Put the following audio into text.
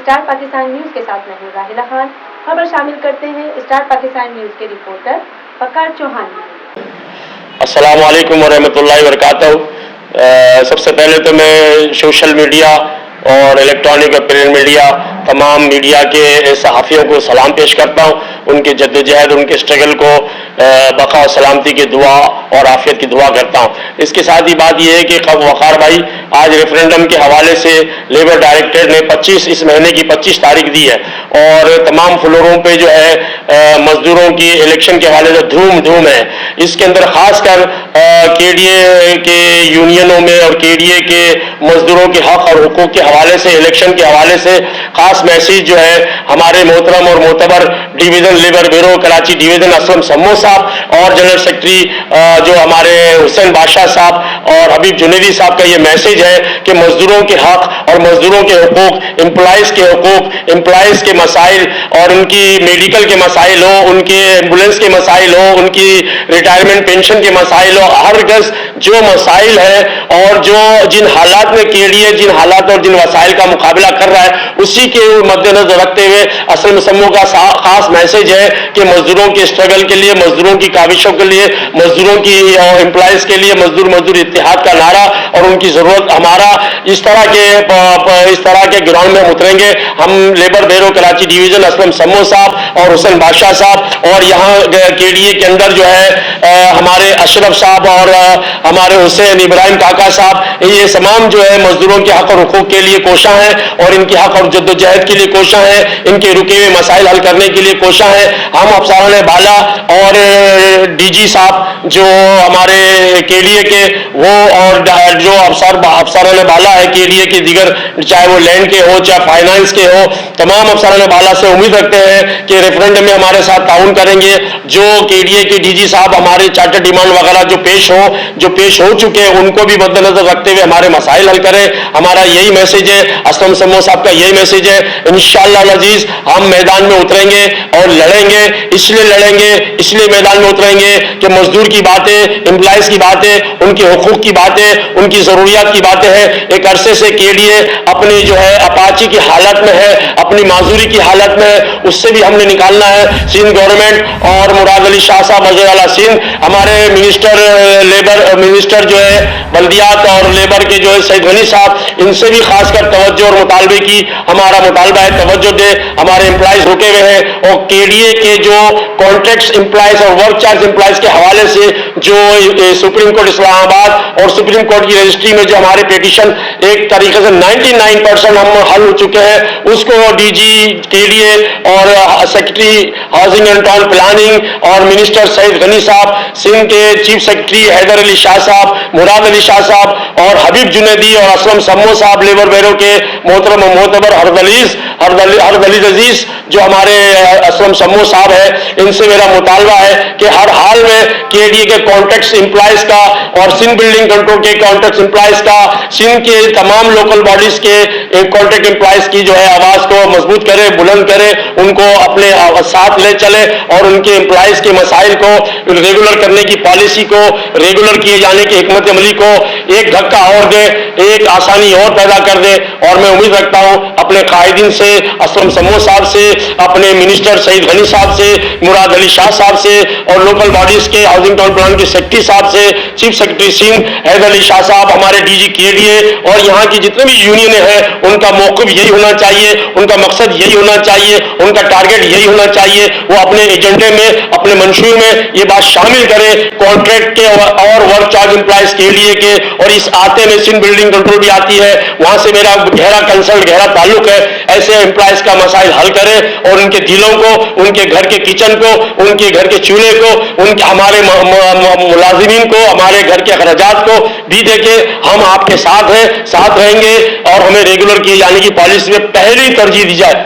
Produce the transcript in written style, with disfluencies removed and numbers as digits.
Star Pakistan news के साथ मैं हूं राहिला खान। खबर शामिल करते हैं स्टार पाकिस्तान न्यूज के रिपोर्टर फकर चौहान। अस्सलाम वालेकुम वरहमतुल्लाहि वबरकातुहू। सबसे पहले तो मैं सोशल मीडिया और इलेक्ट्रॉनिक और प्रिंट मीडिया तमाम मीडिया के सहाफ़ियों को सलाम पेश करता हूँ। उनके जद्दोजहद, उनके स्ट्रगल को बका और सलामती की दुआ और आफियत की दुआ करता हूँ। इसके साथ ही बात यह है कि वक़ार भाई आज रेफरेंडम के हवाले से लेबर डायरेक्टरेट ने इस महीने की 25 तारीख दी है और तमाम फ्लोरों पे जो है मजदूरों की इलेक्शन के हवाले से धूम है। इसके अंदर खासकर केडीए के यूनियनों में और केडीए के मजदूरों के हक और हुकूक के हवाले से, इलेक्शन के हवाले से खास मैसेज जो है हमारे मोहतरम और मोतबर division labour bureau Karachi division Aslam Sammo साहब और जनरल सेक्रेटरी जो हमारे हुसैन बादशाह साहब और हबीब जुनेदी साहब का ये मैसेज है कि मजदूरों के हक और मजदूरों के हुकूक, एम्प्लॉइज के हुकूक, एम्प्लॉइज के मसाइल और उनकी मेडिकल के मसाइल हो, उनके एम्बुलेंस के मसाइल हो, उनकी रिटायरमेंट पेंशन के मसाइल हो, हर गज जो मसाइल है और जो जिन हालात में केडीए जिन हालात और जिन वसाइल का मुकाबला कर रहा है उसी के मद्देनजर रखते हुए असलम सम्मो का खास मैसेज है कि मजदूरों के स्ट्रगल के लिए, मजदूरों की काविशों के लिए, मजदूरों की एम्प्लॉइज के लिए मजदूर इत्तेहाद का नारा और उनकी जरूरत हमारा इस तरह के ग्राउंड में उतरेंगे। हम labour bureau Karachi division Aslam Sammo साहब और हुसैन बादशाह साहब और यहाँ केडीए के अंदर जो है हमारे अशरफ साहब और हमारे हुसैन इब्राहिम काका साहब, ये तमाम जो है मजदूरों के हक और हुकूक के लिए कोशा है और इनके हक और जद्दोजहद के लिए कोशा है, इनके रुके हुए मसाइल हल करने के लिए कोशा है। हम अफसरान बाला और डीजी साहब जो हमारे केडीए के वो और जो अफसरान बाला है केडीए के दीगर, चाहे वो लैंड के हो चाहे फाइनेंस के हो, तमाम अफसरान बाला से उम्मीद रखते हैं कि रेफरेंडम में हमारे साथ ताउन करेंगे। जो केडीए के डीजी साहब हमारे चार्टर डिमांड वगैरह जो पेश हो चुके हैं उनको भी मद्देनजर रखते हुए हमारे मसाइल हल करें। हमारा यही मैसेज है, असलम सम्मो साहब का यही मैसेज है। इंशाअल्लाह अजीज हम मैदान में उतरेंगे और लड़ेंगे, इसलिए मैदान में उतरेंगे कि मजदूर की बातें, एम्प्लॉइज की बातें, उनके हुकूक की बातें, उनकी जरूरियात की बातें हैं। एक अरसे से केडीए अपनी जो है अपाची की हालत में है, अपनी माजूरी की हालत में है, उससे भी हमने निकालना है। सिंध गवर्नमेंट और मुराद अली शाह साहब वज़ीर-ए-आला सिंध, हमारे मिनिस्टर जो है बल्दियात और लेबर के जो है सईद गनी साहब, इनसे भी खासकर तवज्जो और मुतालबे की हमारा मुतालबा है, तवज्जो दे। हमारे एम्प्लॉइज रुके हुए हैं और केडीए के जो कॉन्ट्रैक्ट्स एम्प्लॉइज और वर्क चार्ज एम्प्लॉइज के हवाले से जो सुप्रीम कोर्ट इस्लामाबाद और सुप्रीम कोर्ट की रजिस्ट्री में जो हमारे पिटीशन एक तरीके से 99% हम हल हो चुके हैं, उसको डीजी केडीए और secretary housing and town planning और मिनिस्टर सईद गनी साहब, सिंध के चीफ सेक्रेटरी हैदर अली शाह साहब, मुराद अली शाह साहब और हबीब जुनेदी और असलम सम्मो साहब लेबर ब्यूरो के मोहतरम मोतबर हरदलीज अजीज जो हमारे असलम सम्मो साहब है, इनसे मेरा मुतालबा है कि हर हाल में केडीए के कॉन्ट्रैक्ट्स एम्प्लॉइज का और सिंध बिल्डिंग कंट्रोल के कॉन्ट्रैक्ट्स एम्प्लॉइज का, सिंध के तमाम लोकल बॉडीज के कॉन्ट्रैक्ट एम्प्लॉइज की जो है आवाज को मजबूत करे, बुलंद करे, उनको अपने साथ ले चले और उनके एम्प्लॉइज के मसाइल को रेगुलर करने की पॉलिसी को, रेगुलर किए जाने की हिकमत अमली को एक धक्का और दे, एक आसानी और पैदा कर दे। और मैं उम्मीद रखता हूं अपने कायदीन से, असलम सम्मो साहब से, अपने मिनिस्टर सईद गनी साहब से, मुराद अली शाह साहब से और लोकल बॉडीज के हाउसिंग टाउन प्लान के सेक्रेटरी साहब से, चीफ सेक्रेटरी सिंध हैदर अली शाह साहब, हमारे डीजी केडीए और यहाँ की जितने भी यूनियन हैं, उनका मौक़िफ़ यही होना चाहिए, उनका मकसद यही होना चाहिए, उनका टारगेट यही होना चाहिए। वो अपने एजेंडे में, अपने मंशूर में ये बात शामिल करें कॉन्ट्रैक्ट के और वर्क चार्ज एम्प्लॉइज केडीए के, और इस आते में सिंध बिल्डिंग कंट्रोल भी आती है, वहां से मेरा गहरा ताल्लुक है। ऐसे एम्प्लॉइज का मसाइल हल करें और उनके दिलों को, उनके घर के किचन को, उनके घर के चूल्हे को, उनके हमारे मुलाजिमीन को, हमारे घर के अखराजात को भी देखें। हम आपके साथ हैं, साथ रहेंगे और हमें रेगुलर किए जाने की पॉलिसी में पहली तरजीह दी जाए।